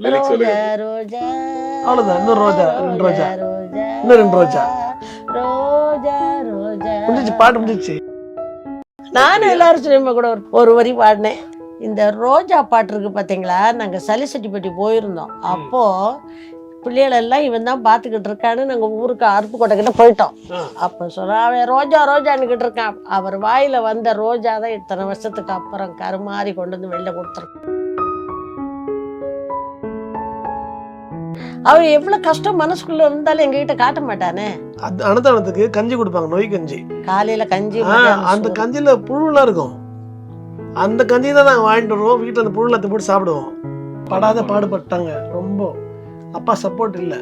Lyrics ரோஜா சொல்லுங்க. ரோஜா அவ்வளவுதான். இன்னும் ரோஜா, ரெண்டு ரோஜா. ரோஜா இன்னும் ரெண்டு ரோஜா. ரோஜா ரோஜா முடிஞ்சிச்சு, பாட்டு முடிஞ்சிச்சு. நானும் எல்லாரும் சினிமா கூட ஒரு வரி பாடினேன். இந்த ரோஜா பாட்டு இருக்கு பார்த்தீங்களா, நாங்கள் சலிசெட்டிப்பட்டி போயிருந்தோம். அப்போ பிள்ளைகளெல்லாம் இவன் தான் பார்த்துக்கிட்டு இருக்கான்னு நாங்கள் ஊருக்கு அருப்புக்கோட்டை கிட்ட போயிட்டோம். அப்போ சொன்னா அவன் ரோஜா ரோஜான்னுக்கிட்டு இருக்கான். அவர் வாயில் வந்த ரோஜா தான் இத்தனை வருஷத்துக்கு அப்புறம் கருமாறி கொண்டு வந்து வெளில கொடுத்துருக்கான். அவன் எவ்வளவு கஷ்டம் மனசுக்குள்ள இருந்தாலும் எங்ககிட்ட காட்ட மாட்டானே. அது அன்னதானத்துக்கு கஞ்சி கொடுப்பாங்க, நோய் கஞ்சி. காலையில கஞ்சி, அந்த கஞ்சியில புழுலாம் இருக்கும். அந்த கஞ்சி தான் நாங்கள் வாங்கிட்டு வருவோம். வீட்டில் அந்த புழுலத்தை போட்டு சாப்பிடுவோம். படாத பாடுபட்டாங்க ரொம்ப. அப்பா சப்போர்ட் இல்லை.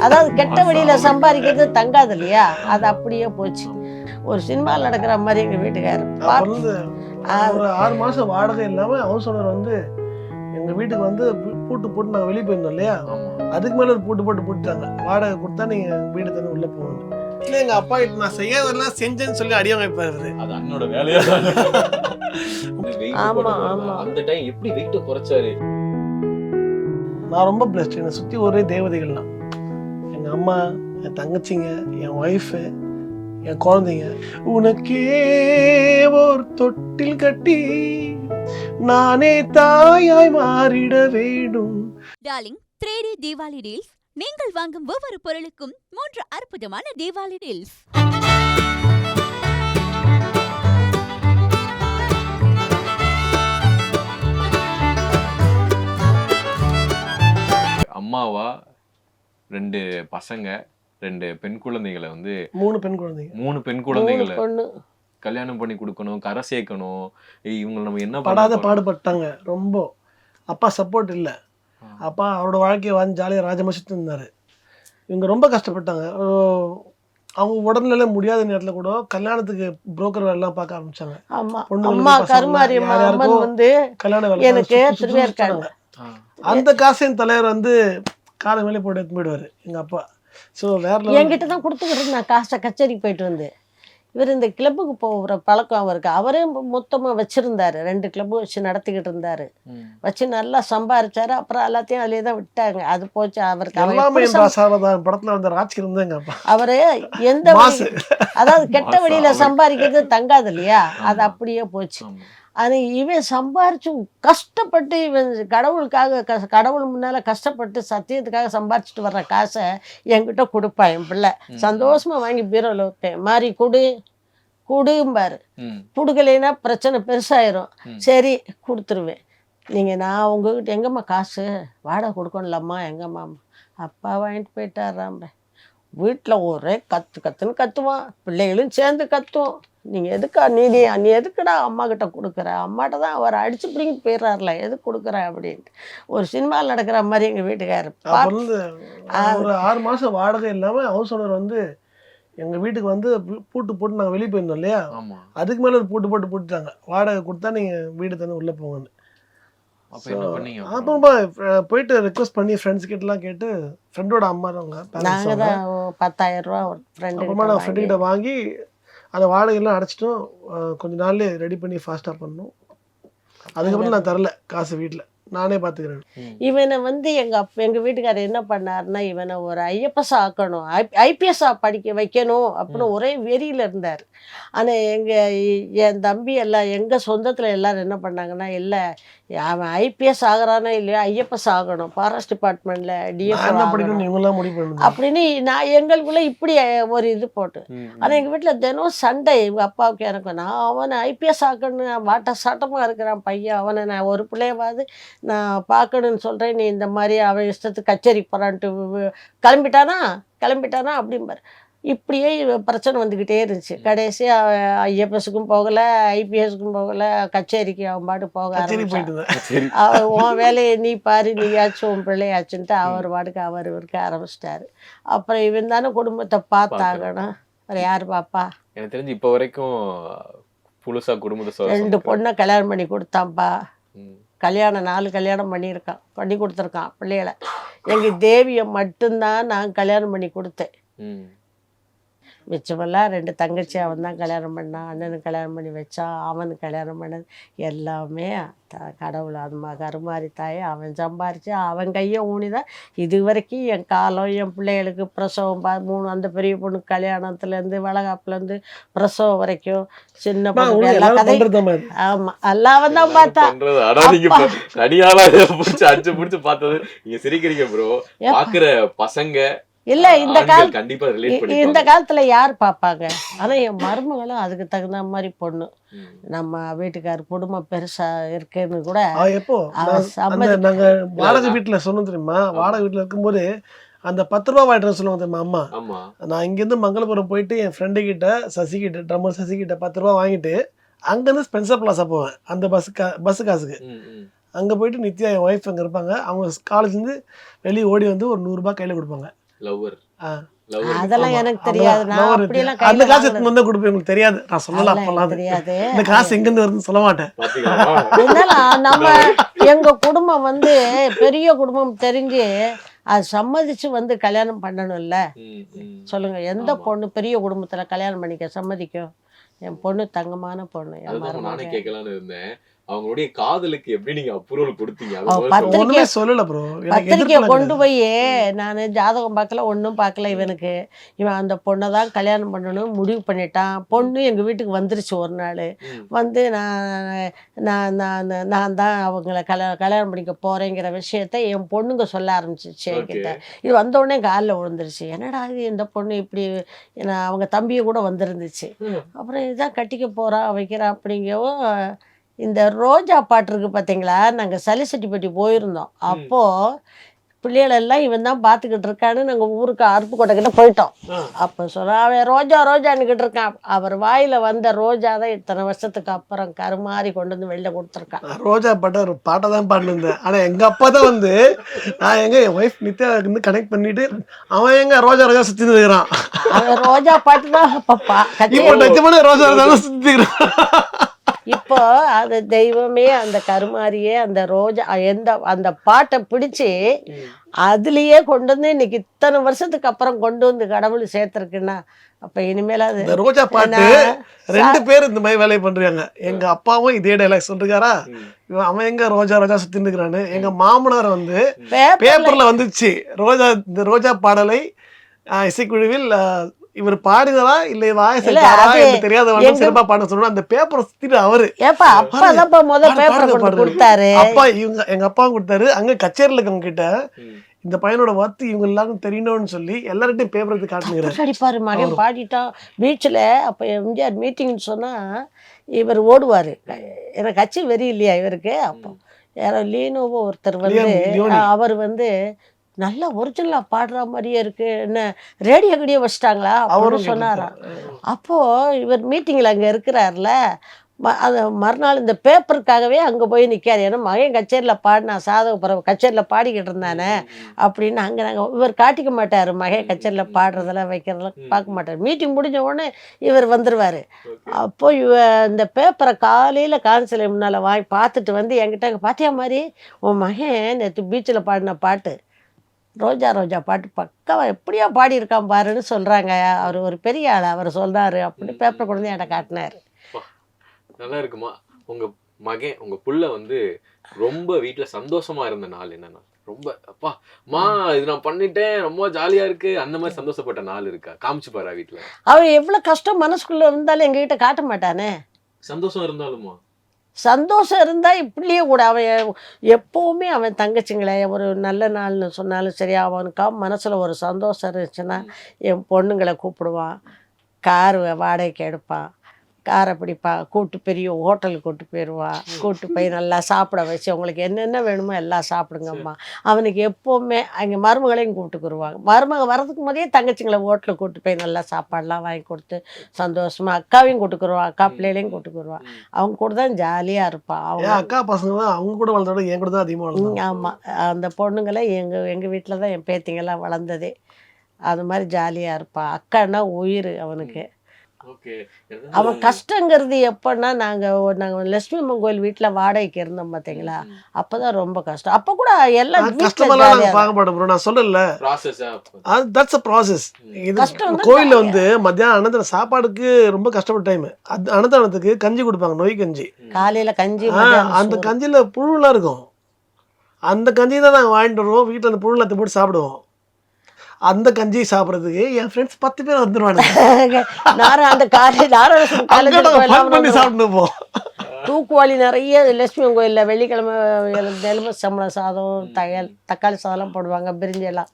அதாவது கெட்ட வழியில சம்பாதிக்கிறது தங்காது இல்லையா, அது அப்படியே போச்சு. ஒரு சினிமாவில் நடக்கிற மாதிரி எங்க வீட்டுக்காரர் ஒரு 6 மாசம் வாடகை இல்லாம ஹவுஸ் ஓனர் வந்து எங்க வீட்டுக்கு வந்து பூட்டு போட்டு நாங்கள் வெளியே போயிருந்தோம் இல்லையா, அதுக்கு மேல ஒரு பூட்டு போட்டு போட்டுட்டாங்க. வாடகை கொடுத்தா நீங்க வீடு தானே உள்ள போவாங்க. இல்லை, எங்க அப்பா கிட்ட நான் செய்யாதெல்லாம் செஞ்சேன்னு சொல்லி அடியா வைப்பாரு. அது அண்ணனோட வேலையா தான். அந்த டைம் எப்படி வெயிட் குறைச்சாரு? நான் ரொம்ப பிளஸ்ட். என்னை சுத்தி ஒரே தேவதைகள் தான். எங்க அம்மா, என் தங்கச்சிங்க, என் ஒய்ஃபு, என் குழந்தைங்க. உனக்கே ஒரு தொட்டில் கட்டி நானே தாயாய் மாறிட வேண்டும். Darling 3D Deepavali deals. நீங்கள் வாங்கும் ஒவ்வொரு பொருளுக்கும் 3 அற்புதமான தீபாவளி டீல்ஸ். அம்மாவா 2 பசங்க, 2 பெண் குழந்தைகளை வந்து 3 பெண் குழந்தைங்க, 3 பெண் குழந்தைகளை கல்யாணம் பண்ணி கொடுக்கணும், கரை சேர்க்கணும். இவங்க நம்ம என்ன படாத பாடுபட்டாங்க ரொம்ப. அப்பா சப்போர்ட் இல்லை. அப்பா அவரோட வாழ்க்கையை வந்து ஜாலியாக ராஜமசித்து இருந்தாரு. இவங்க ரொம்ப கஷ்டப்பட்டாங்க. அவங்க உடல்நிலை முடியாத நேரத்தில் கூட கல்யாணத்துக்கு புரோக்கர் வேலைலாம் பார்க்க ஆரம்பிச்சாங்க. கல்யாண வேலை. அந்த காசையும் தலைவர் வந்து காலை மேலே போட்டு எடுத்து போயிடுவாரு எங்க அப்பா. ஸோ வேற என்கிட்ட தான் கொடுத்துக்கிட்டு நான் காசை கச்சேரிக்கு போயிட்டு வந்து. இவர் இந்த கிளப்புக்கு போகிற பழக்கம் அவருக்கு. அவரே மொத்தமாக வச்சுருந்தாரு. 2 கிளப்பு வச்சு நடத்திக்கிட்டு இருந்தாரு. வச்சு நல்லா சம்பாரிச்சாரு. அப்புறம் எல்லாத்தையும் அதிலே தான் விட்டாங்க. அது போச்சு அவருக்கு. படத்தில் வந்து ராஜ்கிரண் அவரு எந்த அதாவது கெட்ட வழியில சம்பாதிக்கிறது தங்காது இல்லையா, அது அப்படியே போச்சு. அது இவன் சம்பாரிச்சு கஷ்டப்பட்டு இவன் கடவுளுக்காக கடவுள் முன்னால கஷ்டப்பட்டு சத்தியத்துக்காக சம்பாரிச்சுட்டு வர்ற காசை என்கிட்ட கொடுப்பான் என் பிள்ளை. சந்தோஷமா வாங்கி பீரோவில் வைப்பேன். மாதிரி குடும்பாரு. கொடுக்கலைன்னா பிரச்சனை பெருசாயிரும். சரி கொடுத்துருவேன். நான் உங்ககிட்ட எங்கம்மா காசு வாடகை கொடுக்கணும்லம்மா, எங்கம்மா? அப்பா வாங்கிட்டு போயிட்டாராம்ப. வீட்டில் ஒரே கத்துன்னு கத்துவான். பிள்ளைகளும் சேர்ந்து கத்துவோம். நீங்கள் எதுக்கா நீ எதுக்குடா அம்மா கிட்ட கொடுக்குற? அம்மாட்ட தான் அவர் அடிச்சு பிடிங்கிட்டு போயிடுறாருல, எதுக்கு கொடுக்குற அப்படின்ட்டு. ஒரு சினிமாவில் நடக்கிற மாதிரி எங்கள் வீட்டுக்காரர் ஒரு 6 மாசம் வாடகை இல்லாமல் ஹவுஸ் ஓனர் வந்து எங்கள் வீட்டுக்கு வந்து பூட்டு போட்டு நாங்கள் வெளியே போயிருந்தோம் இல்லையா, அதுக்கு மேலே ஒரு பூட்டு போட்டு போட்டுட்டாங்க. வாடகை கொடுத்தா நீங்கள் வீடு தானே உள்ளே போங்கன்னு. அப்புறமா போயிட்டு ரெக்வஸ்ட் பண்ணி ஃப்ரெண்ட்ஸ் கிட்டலாம் கேட்டு, ஃப்ரெண்டோட அம்மா தான் நாங்கள் தான் 10,000 ரூபா ஒரு ஃப்ரெண்டு. அப்புறமா நான் ஃப்ரெண்டு கிட்ட வாங்கி அந்த வாடகைலாம் அடைச்சிட்டோம். கொஞ்ச நாள்ல ரெடி பண்ணி ஃபாஸ்ட்டாக பண்ணோம். அதுக்கப்புறம் நான் தரல காசு, வீட்டில் நானே பார்த்துக்கிறேன். இவனை வந்து எங்கள் வீட்டுக்காரர் என்ன பண்ணாருன்னா, இவனை ஒரு ஐஎப்எஸ் ஆக்கணும், ஐபிஎஸ் படிக்க வைக்கணும் அப்படின்னு ஒரே வெறியில் இருந்தார். ஆனால் என் தம்பி எல்லாம் எங்கள் சொந்தத்தில் எல்லோரும் என்ன பண்ணாங்கன்னா, இல்லை அவன் ஐபிஎஸ் ஆகிறானா இல்லையா, ஐஎப்எஸ் ஆகணும், ஃபாரஸ்ட் டிபார்ட்மெண்ட்டில் டிஎஃப் அப்படின்னு நான் எங்களுக்குள்ளே இப்படி ஒரு இது போட்டு. ஆனால் எங்கள் வீட்டில் தினம் சண்டை எங்கள் அப்பாவுக்கு எனக்கும். நான் அவனை ஐபிஎஸ் ஆக்கணும், வாட்ட சாட்டமாக இருக்கிறான் பையன், அவனை நான் ஒரு பிள்ளையவாது நான் பார்க்கணுன்னு சொல்கிறேன். நீ இந்த மாதிரி அவன் இஷ்டத்துக்கு கச்சேரிக்கு போகிறான்ட்டு கிளம்பிட்டானா அப்படிம்பார். இப்படியே பிரச்சனை வந்துக்கிட்டே இருந்துச்சு. கடைசியாக ஐஎஃப்எஸ்க்கும் போகலை, ஐபிஎஸ்க்கும் போகலை, கச்சேரிக்கு அவன் பாட்டு போக ஆரம்பிச்சான். உன் வேலையை நீ பாரு, நீயாச்சும் உன் பிள்ளையாச்சுன்ட்டு அவர் பாட்டுக்கு அவர் இருக்க ஆரம்பிச்சிட்டாரு. அப்புறம் இவன் தானே குடும்பத்தை பார்த்தாகணும், வேறு யார் பாப்பா? எனக்கு தெரிஞ்சு இப்போ வரைக்கும் புதுசாக குடும்பத்தை 2 பொண்ணை கல்யாணம் பண்ணி கொடுத்தான்ப்பா. கல்யாணம் 4 கல்யாணம் பண்ணி கொடுத்துருக்கான் பிள்ளைகளை. எங்கள் தேவியை மட்டும்தான் நான் கல்யாணம் பண்ணி கொடுத்தேன். மிச்சமெல்லாம் 2 தங்கச்சி அவன் தான் கல்யாணம் பண்ணான், அண்ணனுக்கு கல்யாணம் பண்ணி வச்சான், அவனுக்கு கல்யாணம் பண்ணது எல்லாமே கடவுள் அது கருமாரி தாயை அவன் சம்பாரித்து அவன் கையை ஊனி தான் இது வரைக்கும் என் காலம் என் பிள்ளைகளுக்கு பிரசவம் 3 அந்த பெரிய பொண்ணுக்கு கல்யாணத்துலேருந்து வளகாப்புலேருந்து பிரசவம் வரைக்கும் சின்ன பொண்ணு எல்லா கதையும் ஆமாம் எல்லாம் அவன் தான் பார்த்தா. பார்த்தது நீங்க சிரிக்கிறீங்க ப்ரோ. பாக்குற பசங்க இல்ல இந்த காலத்துல யார் பாப்பாங்க? ஆனா என் மருமகளும் அதுக்கு தகுந்த மாதிரி பொண்ணு. நம்ம வீட்டுக்கார் குடும்பம் பெருசா இருக்குன்னு கூட எப்போ நாங்க வாடகை வீட்டுல சொன்னோம் தெரியுமா, வாடகை வீட்டுல இருக்கும்போது அந்த 10 ரூபா வாங்கிட்டு சொல்லுவாங்க தெரியுமா அம்மா. நான் இங்கேருந்து மங்களபுரம் போயிட்டு என் ஃப்ரெண்டு கிட்ட ட்ரம்மர் சசி கிட்ட 10 ரூபா வாங்கிட்டு அங்கேருந்து ஸ்பென்சர் பிளாஸா போவேன் அந்த பஸ் காசுக்கு. அங்க போயிட்டு நித்யா என் ஒய்ஃப் அங்க இருப்பாங்க, அவங்க காலேஜ்லேருந்து வெளியே ஓடி வந்து ஒரு 100 ரூபாய் கையில கொடுப்பாங்க. அதெல்லாம் எனக்கு தெரியாது. அந்த காசு வந்து கொடுப்பேன், உங்களுக்கு தெரியாது. நான் சொல்லலாம் அப்பெல்லாம் தெரியாது. இந்த காசு எங்க இருந்து வருதுன்னு சொல்ல மாட்டேன். நம்ம எங்க குடும்பம் வந்து பெரிய குடும்பம் தெரிஞ்சு அது சம்மதிச்சு வந்து கல்யாணம் பண்ணணும்ல. சொல்லுங்க, எந்த பொண்ணு பெரிய குடும்பத்துல கல்யாணம் பண்ணிக்க சம்மதிக்கும்? என் பொண்ணு தங்கமான பொண்ணு. நானே கேட்கலான்னு இருந்தேன், அவங்களுடைய காதலுக்கு எப்படி நீங்க அப்ரூவல் கொடுத்தீங்க? பத்திரிக்கை கொண்டு போய் நான் ஜாதகம் பார்க்கல, ஒன்றும் பார்க்கல. இவன் அந்த பொண்ணை தான் கல்யாணம் பண்ணணும் முடிவு பண்ணிட்டான். பொண்ணு எங்கள் வீட்டுக்கு வந்துருச்சு ஒரு நாள். வந்து நான் தான் அவங்கள கல்யாணம் பண்ணிக்க போகிறேங்கிற விஷயத்த என் பொண்ணுங்க சொல்ல ஆரம்பிச்சிச்சு என்கிட்ட. இது வந்தோடனே காலில் விழுந்துருச்சு. என்னடா இது இந்த பொண்ணு இப்படி, அவங்க தம்பியை கூட வந்துருந்துச்சு. அப்புறம் இதுதான் கட்டிக்க போகிறா வைக்கிறா அப்படிங்கவும் இந்த ரோஜா பாட்டு இருக்கு பார்த்தீங்களா, நாங்கள் சலிசெட்டிப்பட்டி போயிருந்தோம். அப்போது பிள்ளைகளெல்லாம் இவன் தான் பார்த்துக்கிட்டு இருக்கான்னு நாங்கள் ஊருக்கு அருப்புக்கோட்டைக்கிட்ட போயிட்டோம். அப்போ சொல்ல அவன் ரோஜா ரோஜான்னுக்கிட்டு இருக்கான். அவர் வாயில் வந்த ரோஜா தான் இத்தனை வருஷத்துக்கு அப்புறம் கருமாறி கொண்டு வந்து வெளில கொடுத்துருக்கான். ரோஜா பாட்டை ஒரு பாட்டை தான் பாடினேன். ஆனால் எங்கள் அப்பா தான் வந்து நான் என் ஒய்ஃப் நித்யா வந்து கனெக்ட் பண்ணிட்டு அவன் எங்க ரோஜா ரோஜா சுற்றி இருக்கிறான். அவன் ரோஜா பாட்டு தான் அப்பப்பா ரோஜா ரோஜா சுற்றிக்கிறான். இப்போ அது தெய்வமே அந்த கருமாரியே அந்த ரோஜா அந்த பாட்டை பிடிச்சி அதுலயே கொண்டு வந்து இன்னைக்கு இத்தனை வருஷத்துக்கு அப்புறம் கொண்டு வந்து கடவுள் சேர்த்திருக்குன்னா அப்ப இனிமேல அது ரோஜா பாட்டு 2 பேர் இந்த மாதிரி வேலையை பண்றாங்க. எங்க அப்பாவும் இதே டைலாக் சொல்றாரா, அவன் எங்க ரோஜா ரோஜா சுத்தி இருக்கிறான்னு. எங்க மாமனார் வந்து பேப்பர்ல வந்துச்சு இந்த ரோஜா பாடலை இசைக்குழுவில் இவர் பாடினதா இல்ல தெரியாத சிறப்பா பாட சொன்னா அந்த பேப்பரை சுத்திட்டு அவரு கொடுத்தாரு. அப்பா எங்க அப்பாவும் கொடுத்தாரு. அங்க கச்சேரியில இருக்கவங்க கிட்ட இந்த பையனோட வார்த்தை இவங்க எல்லாரும் தெரியணும்னு சொல்லி எல்லார்ட்டையும் பேப்பர் எடுத்து காட்டுங்கிறாரு. அடிப்பாரு மகன் பாடிட்டான் பீச்சில். அப்போ எம்ஜிஆர் மீட்டிங்னு சொன்னா இவர் ஓடுவாரு. எனக்கு கட்சி வெறி இல்லையா இவருக்கு. அப்போ யாரோ லீனோவோ ஒருத்தர் வந்து அவர் வந்து நல்லா ஒரிஜினலா பாடுற மாதிரியே இருக்கு, என்ன ரேடியோ கடியோ வச்சிட்டாங்களா அவரும் சொன்னாரா. அப்போ இவர் மீட்டிங்ல அங்க இருக்கிறார்ல, அது மறுநாள் இந்த பேப்பருக்காகவே அங்கே போய் நிற்காரு. ஏன்னா மகன் கச்சேரியில் பாடினா சாதக பிறகு கச்சேரியில் பாடிக்கிட்டு இருந்தானே அப்படின்னு அங்கே நாங்கள் இவர் காட்டிக்க மாட்டார். மகன் கச்சேரியில் பாடுறதெல்லாம் வைக்கிறதெல்லாம் பார்க்க மாட்டார். மீட்டிங் முடிஞ்ச உடனே இவர் வந்துடுவார். அப்போ இந்த பேப்பரை காலையில் கான்சிலை முன்னால் வாங்கி பார்த்துட்டு வந்து என்கிட்ட பாத்தியா மாதிரி உன் மகன் நேற்று பீச்சில் பாடின பாட்டு ரோஜா ரோஜா பாட்டு பக்காவா எப்படியா பாடியிருக்கான் பாருன்னு சொல்கிறாங்க. அவர் ஒரு பெரிய ஆள், அவர் சொல்கிறாரு அப்படின்னு பேப்பரை கொண்டு வந்து என்கிட்ட காட்டினார். நல்லா இருக்குமா? உங்க புள்ள வந்து ரொம்ப வீட்டுல சந்தோஷமா இருந்த நாள் என்னன்னா, ரொம்ப அப்பா மா இது நான் பண்ணிட்டேன் ரொம்ப ஜாலியா இருக்கு அந்த மாதிரி சந்தோஷப்பட்ட நாள் இருக்கா? காமிச்சு பாரு வீட்டுல. அவன் எவ்வளவு கஷ்டம் மனசுக்குள்ள இருந்தாலும் எங்ககிட்ட காட்ட மாட்டானே. சந்தோஷம் இருந்தாலுமா? சந்தோஷம் இருந்தா இப்படியே கூட அவன் எப்பவுமே அவன் தங்கச்சிங்களை ஒரு நல்ல நாள்னு சொன்னாலும் சரி, அவனுக்கா மனசுல ஒரு சந்தோஷம் இருந்துச்சுன்னா என் பொண்ணுங்களை கூப்பிடுவான், கார் வாடகைக்கு எடுப்பான், காரை பிடிப்பான், பெரிய ஹோட்டலுக்கு கூப்பிட்டு போயிடுவான், கூப்பிட்டு போய் நல்லா சாப்பிட வச்சு அவங்களுக்கு என்னென்ன வேணுமோ எல்லாம் சாப்பிடுங்கம்மா. அவனுக்கு எப்போவுமே அங்கே மருமகளையும் கூப்பிட்டுக்குருவாங்க. மருமக வரதுக்கு போதே தங்கச்சிங்களை ஹோட்டலுக்கு கூப்பிட்டு போய் நல்லா சாப்பாடெலாம் வாங்கி கொடுத்து சந்தோஷமாக அக்காவையும் கூப்பிட்டுக்குருவான், அக்கா பிள்ளைகளையும் கூப்பிட்டுக்குருவான். அவங்க கூட தான் ஜாலியாக இருப்பான். அவங்க அக்கா பசங்க அவங்க கூட வளர்ந்தோட என் கூட தான் அதிகமாக. ஆமாம், அந்த பொண்ணுங்களை எங்கள் வீட்டில் தான் என் பேத்திங்கெல்லாம் வளர்ந்ததே. அது மாதிரி ஜாலியாக இருப்பான். அக்கான்னா உயிர் அவனுக்கு. ஓகே. அவன் கஷ்டங்கிறது எப்பன்னா நாங்க லட்சுமி அம்மன் கோயில் வீட்டுல வாடகைக்கு இருந்தோம் பாத்தீங்களா, அப்பதான் ரொம்ப கஷ்டம். அப்ப கூட எல்லாம் வீட்டுல கஷ்டமெல்லாம் ஜாலியா நாங்க பார்க்க மாட்டோம் ப்ரோ. நான் சொல்லல, ப்ராசஸா தட்ஸ் அ ப்ராசஸ். இது கஷ்டம் தான் கோயில்ல வந்து மத்தியானம் அன்னதானம் சாப்பாடுக்கு ரொம்ப கஷ்டப்பட்ட டைம். அன்னதானத்துக்கு கஞ்சி கொடுப்பாங்க, நொய் கஞ்சி. காலையில கஞ்சி, அந்த கஞ்சியில புழுலாம் இருக்கும். அந்த கஞ்சி தான் நாங்கள் வாங்கிட்டு வருவோம், வீட்டில் அந்த புழுலத்தை போட்டு சாப்பிடுவோம். அந்த கஞ்சி சாப்பிட்றதுக்கு என் ஃப்ரெண்ட்ஸ் 10 பேர் வந்துருவானுங்க. நானும் அந்த பண்ணி சாப்பிட்டுப்போம். தூக்குவாளி நிறைய லட்சுமி கோயில்ல வெள்ளிக்கிழமை எலும்பு சம்பளம் சாதம், தக்காளி சாதம்லாம் போடுவாங்க, பிரிஞ்சி எல்லாம்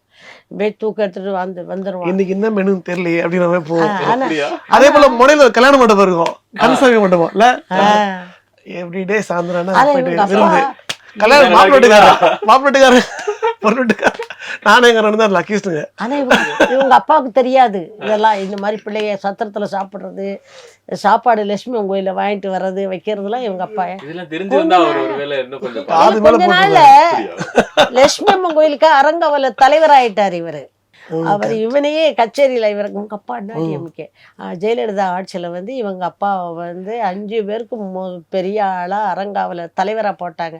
போய் தூக்கு எடுத்துட்டு வந்துருவாங்க. இன்னைக்கு என்ன மெனுன்னு தெரியலையே அப்படின்னு நம்ம போவோம். ஆனா அதே போல முனையில ஒரு கல்யாண மண்டபம் இருக்கும், கன்சாமி மண்டபம் இல்ல, எவ்ரிடே சாயந்தரம் விருந்து. கல்யாணம் மாப்பிள்ளைட்டுக்காரன் நானே எங்க நடந்தார் லக்கிஸ்டுங்க. ஆனா இவங்க அப்பாவுக்கு தெரியாது இதெல்லாம். இந்த மாதிரி பிள்ளைய சத்திரத்துல சாப்பிடுறது, சாப்பாடு லட்சுமி அம்மன் கோயில வாங்கிட்டு வர்றது வைக்கிறதுலாம் இவங்க அப்பா. இதெல்லாம் தெரிஞ்சிருந்தா அவர் ஒருவேளை இன்னும் கொஞ்சம் கொஞ்ச நாள்ல லட்சுமி அம்மன் கோயிலுக்கு அரங்காவல தலைவர் ஆயிட்டாரு இவரு. அவர் இவனையே கச்சேரியில இவருக்கு உங்க அப்பா டிஎம்கே ஜெயலலிதா ஆட்சியில வந்து இவங்க அப்பாவை வந்து 5 பேருக்கு பெரிய ஆளா அரங்காவல தலைவரா போட்டாங்க.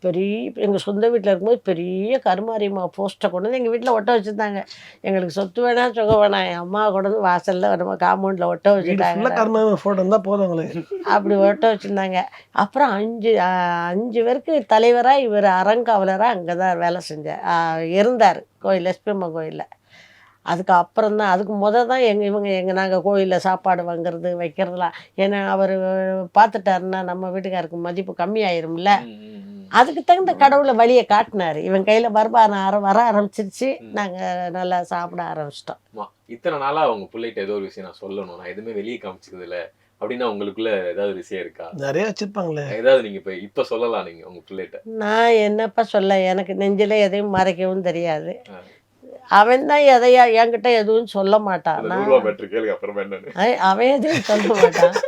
பெரிய எங்க சொந்த வீட்டுல இருக்கும்போது பெரிய கருமாரியம்மா போஸ்டரை கொண்டு வந்து எங்க வீட்டுல ஒட்ட வச்சிருந்தாங்க. எங்களுக்கு சொத்து வேணாம் சுகம் வேணாம், என் அம்மா கொண்டு வந்து வாசல்ல நம்ம காம்பவுண்ட்ல ஒட்ட வச்சுட்டாங்க. அப்படி ஒட்ட வச்சிருந்தாங்க. அப்புறம் 5 பேருக்கு தலைவரா இவர் அரங்காவலரா அங்கதான் வேலை இருந்தாரு கோயில் லட்சுமி அம்மன் கோயில்ல. அதுக்கு அப்புறம் தான், அதுக்கு தான் இவங்க நாங்கள் கோயிலில் சாப்பாடு வாங்குறது வைக்கிறதுலாம். ஏன்னா அவர் பார்த்துட்டாருன்னா நம்ம வீட்டுக்காருக்கு மதிப்பு கம்மியாயிரும்ல. அதுக்கு தகுந்த கடவுளை வழியை காட்டினாரு. இவன் கையில் வருமானம் வர ஆரம்பிச்சிருச்சு, நாங்கள் நல்லா சாப்பிட ஆரம்பிச்சிட்டோம். இத்தனை நாளா அவங்க பிள்ளைகிட்ட ஏதோ ஒரு விஷயம் நான் சொல்லணும், நான் எதுவுமே வெளியே காமிச்சது இல்லை அப்படின்னா உங்களுக்குள்ள ஏதாவது விஷயம் இருக்கா? நிறைய வச்சிருப்பாங்களே. ஏதாவது நீங்க இப்ப சொல்லலாம் நீங்க உங்க பிள்ளைகிட்ட. நான் என்னப்பா சொல்ல, எனக்கு நெஞ்சில எதையும் மறைக்கவும் தெரியாது. அவன் தான் என்கிட்ட எதுவும் சொல்ல மாட்டான். அவன் எதுவும் சொல்ல மாட்டான்.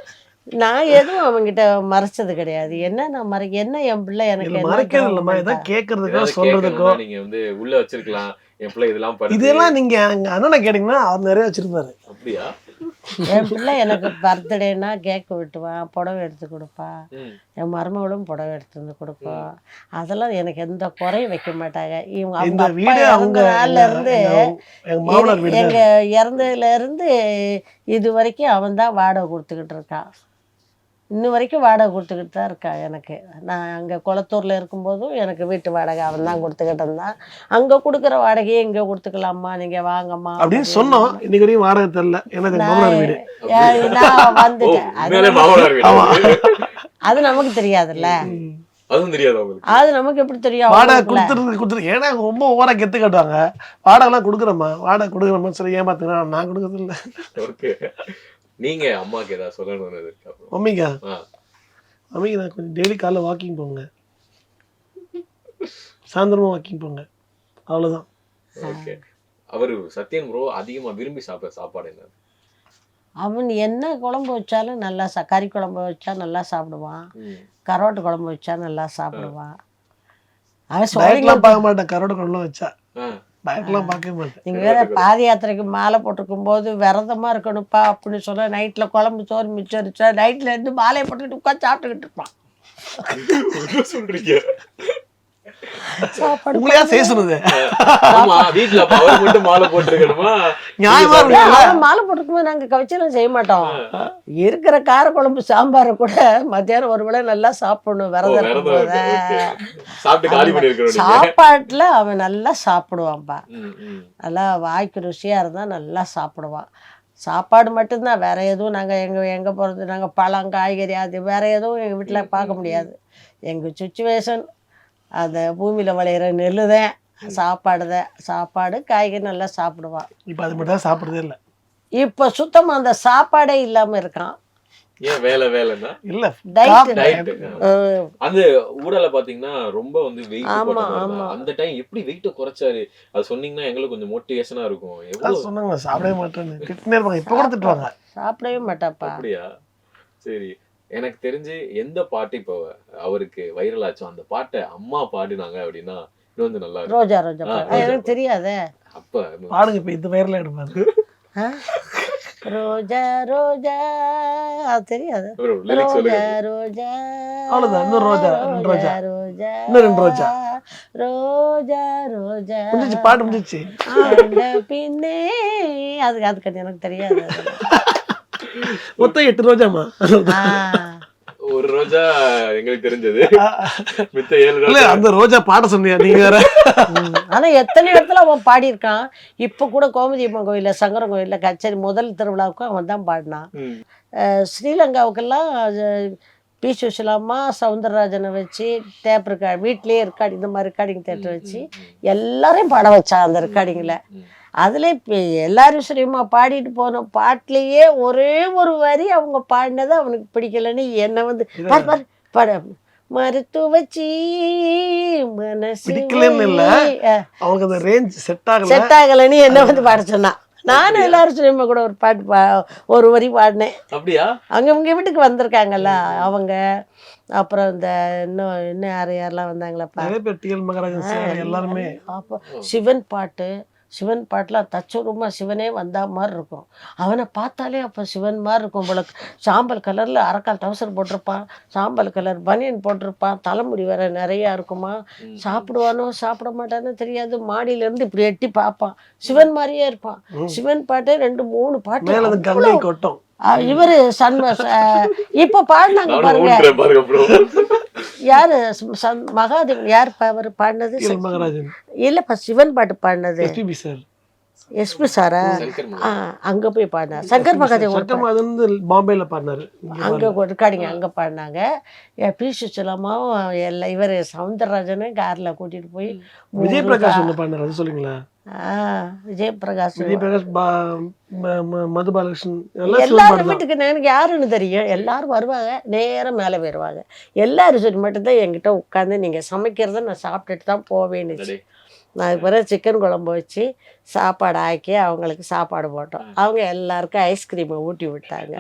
நான் எதுவும் அவன்கிட்ட மறைச்சது கிடையாது. என்ன நான் என்ன என் பிள்ளை எனக்கு சொல்றதுக்கோ நீங்க வந்து உள்ள வச்சிருக்கலாம் என் பிள்ளை இதெல்லாம் இதெல்லாம் நீங்க அண்ணனை கேட்டீங்கன்னா அவர் நிறைய வச்சிருப்பாரு. அப்படியா? என் பிள்ளை எனக்கு பர்த்டேனா கேக் வெட்டுவான், புடவை எடுத்து கொடுப்பான், என் மருமகளும் புடவை எடுத்து வந்து கொடுப்போம். அதெல்லாம் எனக்கு எந்த குறையும் வைக்க மாட்டாங்க. இவங்க அவங்க அப்பா இறந்த நாள்ல இருந்து எங்க இறந்ததுல இருந்து இது வரைக்கும் அவன் தான் வாடகை கொடுத்துக்கிட்டு இருக்கான். இன்னும் வரைக்கும் வாடகை கொடுத்துக்கிட்டு தான் இருக்கா எனக்கு. நான் அங்கே குளத்தூரில் இருக்கும்போதும் எனக்கு வீட்டு வாடகை அவன் தான் கொடுத்துக்கிட்டு இருந்தான். அங்கே கொடுக்குற வாடகையே இங்கே கொடுத்துக்கலாமா, நீங்கள் வாங்கம்மா அப்படின்னு சொன்னோம். இன்னைக்கு வரைக்கும் வாடகை தெரியல. நான் வந்துட்டேன். அது நமக்கு தெரியாதுல்ல. அது நமக்கு எப்படி தெரியும்? வாடகை கொடுத்துருக்கு. ஏன்னா ரொம்ப ஓவரா கெத்து காட்டுவாங்க. வாடகைலாம் கொடுக்குறோம்மா, வாடகை கொடுக்குறோம்னு சொல்லி ஏமாத்துக்கிறேன். நான் கொடுக்கறது இல்லை. நீங்க அம்மாக்கு ஏதாவது சொல்லணும்னு இருக்கா? மம்மிக்கா நான் கொஞ்சம் டெய்லி காலைல வாக்கிங் போங்க, சாயந்தரமா வாக்கிங் போங்க, அவ்வளவுதான். ஓகே. அவரு சத்யன் ப்ரோ அதிகமா விரும்பி சாப்பிட்ற சாப்பாடு என்ன? அவன் என்ன குழம்பு வச்சாலும் நல்லா கறி குழம்பு வச்சா நல்லா சாப்பிடுவான், கரோட்டு குழம்பு வச்சா நல்லா சாப்பிடுவான். அவன் சோளம் பார்க்க மாட்டான். கரோட்டு குழம்பு வச்சா நீங்க வேற பாத யாத்திரைக்கு மாலை போட்டிருக்கும் போது விரதமா இருக்கணும்ப்பா அப்படின்னு சொல்ல, நைட்ல குழம்பு சோறு மிச்சம் இருச்சா நைட்ல இருந்து மாலையை போட்டுக்கிட்டு உட்காந்து சாப்பிட்டுக்கிட்டு இருப்பான். மாலை போட்டுருக்கும்போது நாங்க கவச்செல்லாம் செய்ய மாட்டோம். இருக்கிற கார குழம்பு சாம்பார கூட மத்தியானம் ஒரு வேளை நல்லா சாப்பிடணும் விரதம் இருக்கும்போது. சாப்பாட்டுல அவன் நல்லா சாப்பிடுவான்ப்பா. நல்லா வாய்க்கு ருசியா இருந்தா நல்லா சாப்பிடுவான். சாப்பாடு மட்டும்தான், வேற எதுவும் நாங்க எங்க போறது, நாங்க பழம் காய்கறி அது வேற எதுவும் எங்க வீட்டுல பார்க்க முடியாது. எங்க சுச்சுவேஷன் அந்த பூமியில விளையிற நெல்லு தான், சாப்பாடு காய்கறி நல்லா சாப்பிடுவான். இப்ப அது மட்டும் சாப்பிடுறதே இல்லை. இப்ப சுத்தமா அந்த சாப்பாடே இல்லாம இருக்கான். ஏன் வேலைன்னா இல்ல டைட். அந்த ஊடல பாத்தீங்கன்னா ரொம்ப வந்து வெயிட் போட்டாங்க. அந்த டைம் எப்படி வெயிட்ட குறைச்சாரு அது சொன்னீங்கன்னா எங்களுக்கு கொஞ்சம் மோட்டிவேஷனா இருக்கும். எவ்வளவு சொன்னாங்க சாப்பிடவே மாட்டேன்னு திட்டினே இருப்பாங்க. இப்ப கூட திட்டுவாங்க. சாப்பிடவே மாட்டாப்பா. அப்படியா? சரி. எனக்கு தெரிஞ்சு எந்த பாட்டு இப்போ அவருக்கு வைரல் ஆச்சோ அந்த பாட்டை அம்மா பாடினாங்க அப்படின்னா இது வந்து நல்லா இருக்கும். ரோஜா ரோஜா எனக்கு தெரியாதே. அப்ப பாடுங்க. இப்ப இது வைரல் ஆயிடுமா? ரோஜா ரோஜா அது தெரியாது. ஒரு lyrics ரோஜா சொல்லுங்க. ரோஜா அவ்வளவுதான். இன்னும் ரோஜா, ரெண்டு ரோஜா. ரோஜா இன்னும் 2 ரோஜா. ரோஜா ரோஜா முடிஞ்சிச்சு, பாட்டு முடிஞ்சிச்சு. கண்ட பின்னே அதுக்கு எனக்கு தெரியாது அதெல்லாம். மொத்தம் 8 ரோஜாமா? ஆ. ஒரு ரோஜா எங்களுக்கு தெரிஞ்சது, மித்த 7 இல்ல ரோஜா அந்த ரோஜா பாட சொன்னியா நீங்க வேற? ஆனா எத்தனை இடத்துல அவன் பாடியிருக்கான். இப்ப கூட கோமதி அம்மன் கோயில்ல சங்கரன் கோயில்ல கச்சேரி முதல் திருவிழாவுக்கு அவன் தான் பாடினான். ம். ஸ்ரீலங்காவுக்கெல்லாம் பி சுஷிலாமா சவுந்தரராஜனை வச்சு டேப் ரெக்கார்ட் வீட்லயே ரெக்கார்டிங் இந்த மாதிரி ரெக்கார்டிங் தேட்டர் வச்சு எல்லாரையும் பாட வச்சான் அந்த ரெக்கார்டிங்கில். அதில் இப்போ எல்லாரும் சரியுமா பாடிட்டு போனோம். பாட்டிலேயே ஒரே ஒரு வரி அவங்க பாடினது அவனுக்கு பிடிக்கலன்னு என்னை வந்து பாரு பாரு பாட மருத்துவச்சி மனசு பிடிக்கலன்னு இல்ல, அவங்களுக்கு அந்த ரேஞ்ச் செட் ஆகல. செட் ஆகலைன்னு என்ன வந்து பாட சொன்னான். நானும் எல்லாரும் சினிமா கூட ஒரு பாட்டு ஒரு வரி பாடினேன். அப்படியா? அவங்க வீட்டுக்கு வந்திருக்காங்கல்ல அவங்க, அப்புறம் இந்த இன்னும் யாரெல்லாம் வந்தாங்களப்பா, நிறைய பேர் டிஎல் மகராஜன் சார் எல்லாருமே. அப்போ சிவன் பாட்டுலாம் தச்சுரூமா சிவனே வந்தா மாதிரி இருக்கும். அவனை பார்த்தாலே அப்போ சிவன் மாதிரி இருக்கும் போல. சாம்பல் கலரில் அரைக்கால் டவுசர் போட்டிருப்பான், சாம்பல் கலர் பனியன் போட்டிருப்பான், தலைமுடி வேற நிறையா இருக்குமா. சாப்பிடுவானோ சாப்பிட மாட்டானோ தெரியாது. மாடியிலேருந்து இப்படி எட்டி பார்ப்பான், சிவன் மாதிரியே இருப்பான். சிவன் பாட்டு 2-3 பாட்டு மேல அது கங்கை கொட்டும். இவரு இப்ப பாடினாங்க பாருங்க. யாரு மகாதேவன் யார் அவர் பாடினது? டிஎல் மகராஜன் இல்லப்பா சிவன் பாட்டு பாடினது எஸ்பிபி சார். எஸ்பி சாரா? அங்க போய் பாடினார். சங்கர் மகாதேவன் அது வந்து பாம்பேல பாடினாரு. அங்க ரெக்கார்டிங் அங்க பாடினாங்க. பி சுஷிலாமாவும் எல்லாம் இவர் சவுந்தரராஜனும் கார்ல கூட்டிட்டு போய் விஜய் பிரகாஷ் ஒன்று பாடினார், அது சொல்லுங்களா? விஜய் பிரகாஷ் மது பாலகிருஷ்ணன் எல்லாரும் வீட்டுக்கு எனக்கு யாருன்னு தெரியும். எல்லாரும் வருவாங்க, நேரம் மேலே போயிடுவாங்க. எல்லாரும் சரி மட்டும்தான் என்கிட்ட உட்காந்து நீங்கள் சமைக்கிறத நான் சாப்பிட்டுட்டு தான் போவேன்னு. நான் இது பிறகு சிக்கன் குழம்பு வச்சு சாப்பாடு ஆக்கி அவங்களுக்கு சாப்பாடு போட்டோம். அவங்க எல்லாருக்கும் ஐஸ்கிரீமை ஊட்டி விட்டாங்க.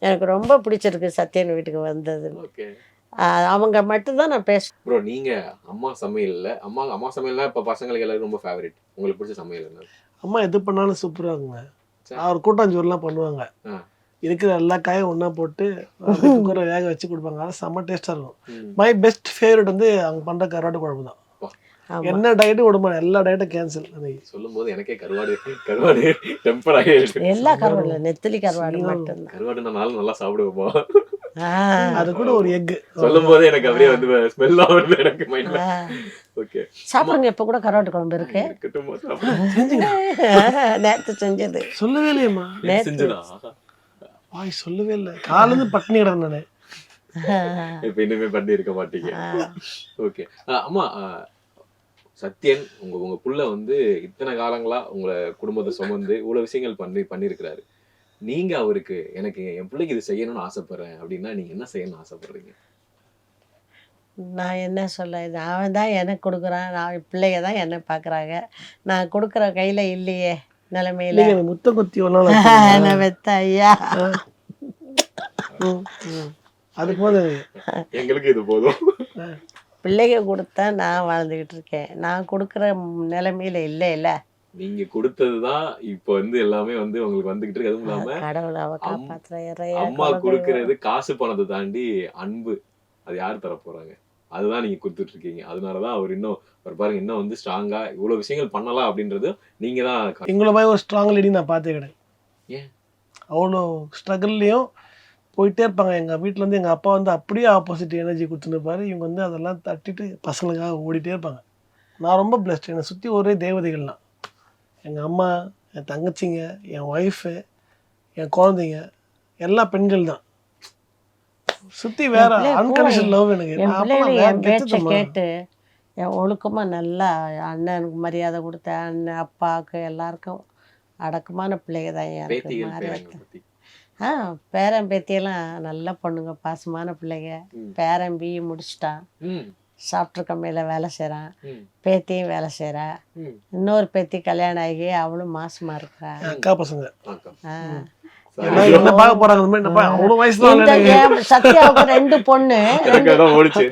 எனக்கு ரொம்ப பிடிச்சிருக்கு சத்யன் வீட்டுக்கு வந்தது. அவங்க மட்டும்தான் நான் பேசுவேன். ப்ரோ நீங்க அம்மா சமையல்ல அம்மா சமையல்னா இப்ப பசங்களுக்கு எல்லாரும் ரொம்ப ஃபேவரட். உங்களுக்கு பிடிச்ச சமையல் என்ன? அம்மா எது பண்ணாலும் சூப்பரா இருக்குங்க. அவர் கூட்டாஞ்சோறுலாம் பண்ணுவாங்க, இருக்கிற எல்லா காயும் ஒன்றா போட்டு குக்கரை வேக வச்சு கொடுப்பாங்க. அது செம்ம டேஸ்ட்டாக இருக்கும். மை பெஸ்ட் ஃபேவரட் வந்து அவங்க பண்ணுற கருவாட்டு குழம்பு தான். என்ன டயட்டும் விடுமா, எல்லா டயட்டும் கேன்சல். சொல்லும் போது எனக்கே கருவாடு டெம்பர் ஆகிடுச்சு. எல்லா கருவாடு நெத்திலி கருவாடு மட்டும்தான். கருவாடு நான் நல்லா சாப்பிடுவோமா, அது கூட ஒரு எக் சொல்லும் போது எனக்கு அப்படியே வந்து ஸ்மெல் ஆகுது எனக்கு மைண்ட்ல. ஓகே சாப்பிடுங்க. இப்ப கூட கருவாட்டு குழம்பு இருக்கு, நேத்து செஞ்சது. சொல்லவே இல்லையம்மா. செஞ்சதா? வாய் சொல்லவே இல்லை. காலேருந்து பட்னி கிடந்தேன் நானு. இப்ப இன்னுமே பண்ணி இருக்க மாட்டீங்க. ஓகே அம்மா, சத்யன் உங்க புள்ள வந்து இத்தனை காலங்களா உங்களை குடும்பத்தை சுமந்து இவ்வளவு விஷயங்கள் பண்ணிருக்கிறாரு. நீங்க அவருக்கு எனக்கு என் பிள்ளைக்கு இது செய்யணும்னு ஆசைப்படுறேன் அப்படின்னா நீங்க என்ன செய்யணும்னு ஆசைப்படுறீங்க? நான் என்ன சொல்ல, இது அவன் தான் எனக்கு கொடுக்குறான், நான் பிள்ளைங்க தான் என்ன பார்க்குறாங்க. நான் கொடுக்குற கையில் இல்லையே நிலைமையில. முத்த குத்தி நான் வெத்த ஐயா அதுக்கு போது எங்களுக்கு இது போதும். பிள்ளைங்க கொடுத்தா நான் வாழ்ந்துக்கிட்டு இருக்கேன். நான் கொடுக்குற நிலைமையில இல்லை. நீங்க கொடுத்ததுதான் இப்ப வந்து எல்லாமே வந்து உங்களுக்கு வந்துகிட்டு இருக்கு. அதுவும் இல்லாம கடவுள் அவ காப்பாத்துற அம்மா கொடுக்கறது காசு பணத்தை தாண்டி அன்பு. அது யார் தர போறாங்க? அதுதான் நீங்க கொடுத்துட்டு இருக்கீங்க. அதனாலதான் அவர் இன்னும் பாருங்க இன்னும் வந்து ஸ்ட்ராங்கா இவ்வளவு விஷயங்கள் பண்ணலாம் அப்படின்றது நீங்க தான். எங்களை மாதிரி ஒரு ஸ்ட்ராங் லேடி நான் பார்த்தே கிடையாது. ஏன் அவ்வளோ ஸ்ட்ரகிள்லையும் போயிட்டே இருப்பாங்க. எங்கள் வீட்டில் வந்து எங்கள் அப்பா வந்து அப்படியே ஆப்போசிட் எனர்ஜி கொடுத்துருப்பாரு. இவங்க வந்து அதெல்லாம் தட்டிட்டு பசங்களுக்காக ஓடிட்டே இருப்பாங்க. நான் ரொம்ப பிளஸ்ட். என்னை சுற்றி ஒரே தேவதைகள் தான். எங்கள் அம்மா, என் தங்கச்சிங்க, என் ஒய்ஃபு, என் குழந்தைங்க எல்லாம் பெண்கள் தான். சுற்றி வேற அன்கண்டிஷன் லவ் எனக்கு. என் பேச்சை கேட்டு என் ஒழுக்கமாக நல்லா அண்ணனுக்கு மரியாதை கொடுத்தேன். அண்ணன் அப்பாவுக்கு எல்லாருக்கும் அடக்கமான பிள்ளைங்க தான் எனக்கு. பேரன் பேத்தியெல்லாம் நல்ல பொண்ணுங்க, பாசமான பிள்ளைங்க. பேரன் பிஇ முடிச்சுட்டான், சாஃப்ட்வேர் மேல வேலை செய்கிறான். பேத்தியும் வேலை செய்கிறா. இன்னொரு பேத்தி கல்யாணம் ஆகி அவளும் மாசமா இருக்கிறா. அக்கா பசங்க. என்ன பார்க்க போறாங்க இந்த மாதிரி என்னப்பா அவ்வளவு வயசு தான் இந்த இல்லைன்னு. என் சத்யாவுக்கு 2 பொண்ணு எனக்கு அதான் ஓடிச்சு.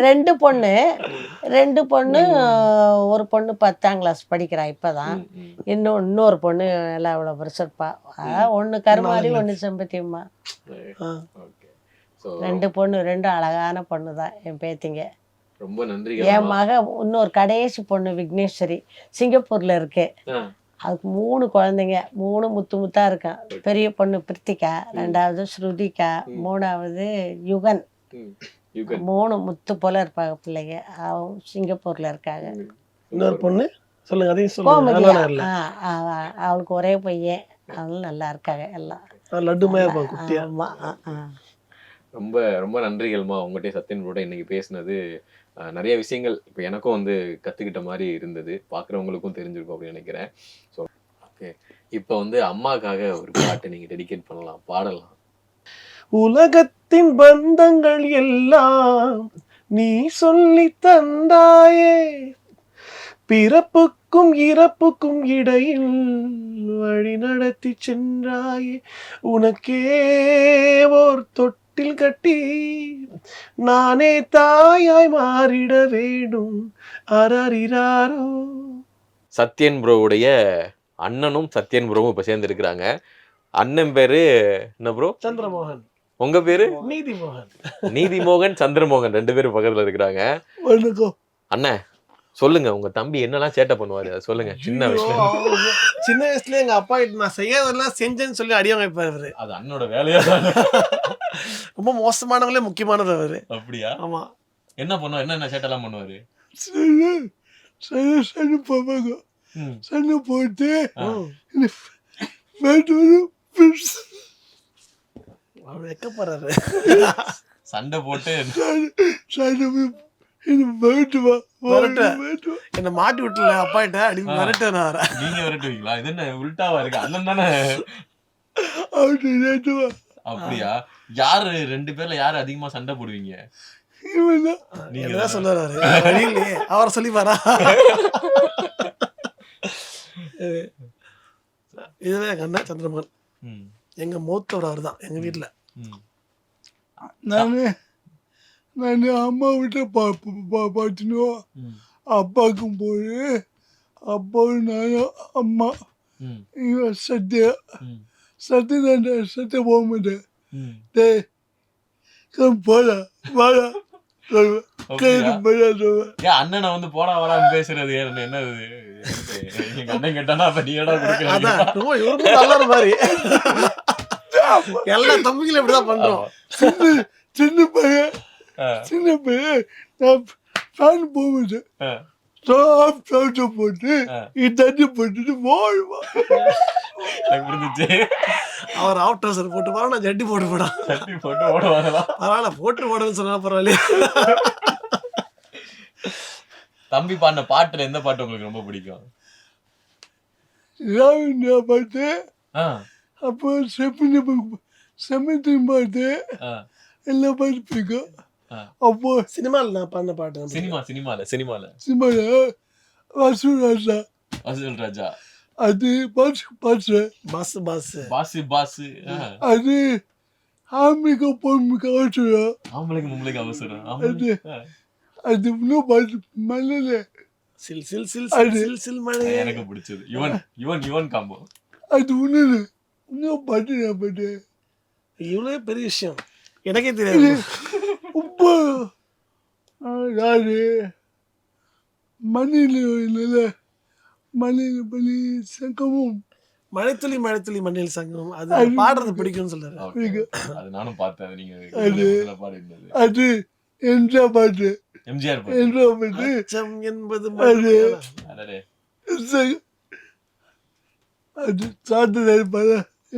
2 பொண்ணு 2 பொண்ணு ஒரு பொண்ணு 10ஆம் கிளாஸ் படிக்கிறா இப்பதான். இன்னொரு பொண்ணு எல்லாம் இவ்வளவு பெருசப்பா. ஒண்ணு கருமாரி ஒண்ணு செம்பத்தியம்மா. ஓகே. சோ 2 பொண்ணு 2 அழகான பொண்ணு தான் என் பேத்திங்க. ரொம்ப நன்றி. என் மக இன்னொரு கடைசி பொண்ணு விக்னேஸ்வரி சிங்கப்பூர்ல இருக்கு. அதுக்கு 3 குழந்தைங்க, 3 முத்து முத்தா இருக்கான். பெரிய பொண்ணு பிரித்திகா, 2வது ஸ்ருதிகா, 3வது யுகன். 3 முத்து போல இருப்பாங்க பிள்ளைங்க. அவங்க சிங்கப்பூர்ல இருக்காங்க. இன்னொரு பொண்ணு சொல்லுங்க, அதையும் கோமதியா சொல்லுங்க. அவளுக்கு ஒரே பையன். அவங்களும் நல்லா இருக்காங்க எல்லாம். லட்டு மாதிரி இருப்பாங்க குட்டியா. ஆமா. ரொம்ப ரொம்ப நன்றிகள்மா. உங்கள்கிட்ட சத்யன் கூட இன்னைக்கு பேசினது நிறைய விஷயங்கள் இப்போ எனக்கும் வந்து கற்றுக்கிட்ட மாதிரி இருந்தது, பார்க்குறவங்களுக்கும் தெரிஞ்சிருக்கும் அப்படின்னு நினைக்கிறேன். ஸோ ஓகே, இப்போ வந்து அம்மாக்காக ஒரு பாட்டு நீங்கள் டெடிகேட் பண்ணலாம், பாடலாம். உலகத்தின் பந்தங்கள் எல்லாம் நீ சொல்லி தந்தாயே, பிறப்புக்கும் இறப்புக்கும் இடையில் வழி நடத்தி சென்றாயே, உனக்கே ஓர் தொட்டில் கட்டி நானே தாயாய் மாறிட வேண்டும். அரறிறாரோ. சத்யன் ப்ரோவுடைய அண்ணனும் சத்யன் ப்ரோவும் இப்போ சேர்ந்து இருக்கிறாங்க. அண்ணன் பேரு என்ன ப்ரோ? சந்திரமோகன். உங்க பேரு? நீதிமோகன். நீதிமோகன், சந்திரமோகன் 2 பேரும் பக்கத்துல இருக்கிறாங்க. அண்ணன் சொல்லுங்க, உங்க தம்பி என்னெல்லாம் சேட்டை பண்ணுவாரு அதை சொல்லுங்க. சின்ன வயசுல எங்க அப்பா கிட்ட நான் செய்யாதெல்லாம் செஞ்சேன்னு சொல்லி அடி வாங்கிப்பாரு. அது அண்ணனோட வேலையா தான். ரொம்ப மோசமானவங்களே முக்கியமானது அவரு. அப்படியா? ஆமா. என்ன பண்ணுவாரு? என்ன சேட்டை எல்லாம் பண்ணுவாரு? சண்டை போவாங்க. சண்டை போட்டு வெக்கப்படுறாரு. சண்டை போட்டு என்ன மாட்டி விட்டுல அப்பாட்ட அடி விரட்டு. நீங்க விரட்டுவீங்களா? இது என்ன உல்டாவா இருக்கு? அண்ணன் தானே. அப்படியா? யாரு 2 பேர்ல யாரு அதிகமா சண்டை போடுவீங்க? நீங்க சொல்லுறாரு. அவரை சொல்லி பாரா. இதுதான் எங்க அண்ணன் சந்திரமோகன். எங்க மூத்தவர் அவர் தான் எங்க வீட்டுல. நானு அம்மா விட்டு பார்த்துனோம். அப்பாவுக்கும் போய் அப்பாவும் நானும் அம்மா சத்திய போக மாட்டேன். போடா வாடா அண்ணனை வந்து போடா வாடா பேசுறது என்னது? எங்க அண்ணன் கேட்டானா அப்ப நீ இடம் கொடுக்க மாதிரி எல்லா தம்பிகளும் இப்படிதான் பண்றோம். சின்ன பையன் நான் ஃபேன் போகும்போது போட்டு தண்ணி போட்டுட்டு அவர் ஆஃப் ட்ரௌசர் போட்டு போறா, நான் ஜட்டி போட்டு போடா. பரவாயில்ல, போட்டு போடுன்னு சொன்னா பரவாயில்ல. தம்பி பாடின பாட்டுல எந்த பாட்டு உங்களுக்கு ரொம்ப பிடிக்கும்? பாட்டு, அப்போ செம்மத்தின் பாட்டு, எல்லா பாட்டு பிடிக்கும். அப்போ சினிமால நான் பாடின பாட்டு. சினிமால வசூல் ராஜா. அது பாசு. அது ஆம்பளைக்கு பொண்ணுக்கு அவசரம். அது இன்னும் பாட்டு மலையில எனக்கு பிடிச்சது யுவன் காம்போ. அது இன்னும் பாட்டு நான் பாட்டு. இவ்வளவு பெரிய விஷயம் எனக்கே தெரியாது. யாரு மண்ணில் சங்கமும் மழைத்துளி மண்ணில் சங்கமும் அது பாடுறது பிடிக்கும்னு சொல்றாரு. அது நானும் பார்த்தேன். நீங்க அது எம்ஜிஆர் பாட்டு. என்பது அது சாத்தனை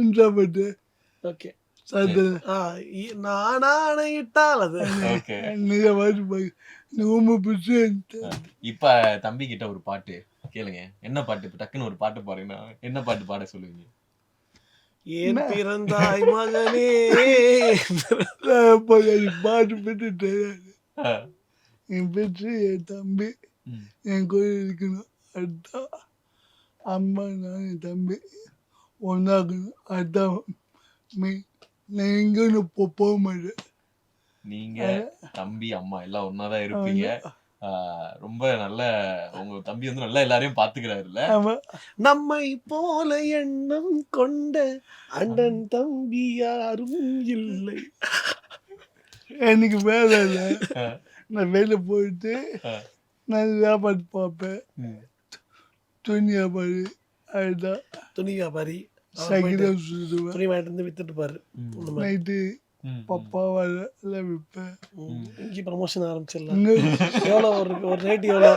எம்ஜிஆர் பாட்டு. ஓகே, இப்ப தம்பி கிட்ட ஒரு பாட்டு கேளுங்க. என்ன பாட்டு? டக்குன்னு ஒரு பாட்டு பாருங்கன்னா என்ன பாட்டு பாட சொல்லுவீங்க? ஏன் பிறந்தாய் மகனே. பாட்டு பெற்று என் பெற்று என் தம்பி என் கோயில் இருக்கணும். அம்மா நான் என் தம்பி ஒன்றாக்கணும். அதுதான் நான் எங்கேயும் போக மாட்டேன். நீங்க தம்பி அம்மா எல்லாம் ஒன்னாதான் இருப்பீங்க. ரொம்ப நல்ல உங்க தம்பி வந்து நல்லா எல்லாரையும் பாத்துக்கிறாருல்ல. ஆமாம். நம்மை போல எண்ணம் கொண்ட அண்ணன் தம்பி யாரும் இல்லை. எனக்கு வேலை இல்லை. நான் வெளில போயிட்டு நான் வியாபாரம் பார்ப்பேன். துணி வியாபாரி. அதுதான் துணி வியாபாரி சைக்கிள் சுற்றுவேன். துணி வாங்கிட்டு வந்து வித்துட்டு பாரு. நைட்டு பப்பா வர எல்லாம் விற்பேன். இங்கே ப்ரமோஷன் ஆரம்பிச்சிடலாம். எவ்வளோ ஒரு நைட்டி எவ்வளோ?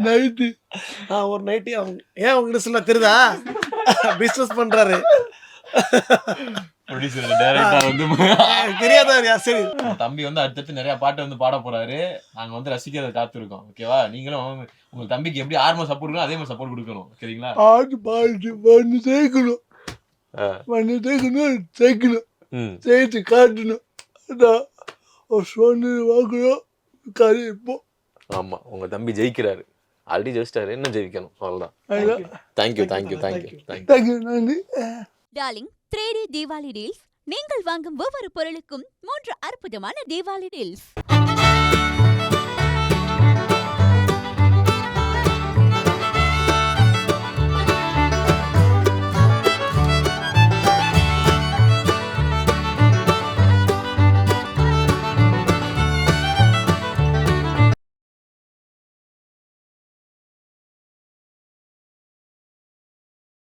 நைட்டு ஒரு நைட்டி அவங்க ஏன் உங்ககிட்ட சொல்ல தெரியுதா? பிஸ்னஸ் பண்றாரு. ப்ரொடியூசர் டைரக்டா வந்து தெரியாதா? சரி, தம்பி வந்து அடுத்தடுத்து நிறைய பாட்டு வந்து பாட போறாரு. நாங்க வந்து ரசிக்கிறத காத்திருக்கோம். ஓகேவா? நீங்களும் உங்க தம்பிக்கு எப்படி ஆர்வம் சப்போர்ட் கொடுக்கணும் அதே மாதிரி சப்போர்ட் கொடுக்கணும். சரிங்களா? பாட்டு பாட்டு பண்ணி சேர்க்கணும். பண்ணி சேர்க்கணும், சேர்க்கணும், சேர்த்து காட்டணும். அதான் ஒரு சொன்னு வாங்கணும். கதை இப்போ ஆமா, உங்க தம்பி ஜெயிக்கிறாரு. ஆல்ரெடி ஜெயிச்சிட்டாரு, என்ன ஜெயிக்கணும் அவ்வளவுதான். Thank you thank you thank you thank you. Thank you. நன்றி. Darling 3D Deepavali deals. நீங்கள் வாங்கும் ஒவ்வொரு பொருளுக்கும் 3 அற்புதமான தீபாவளி டீல்ஸ்.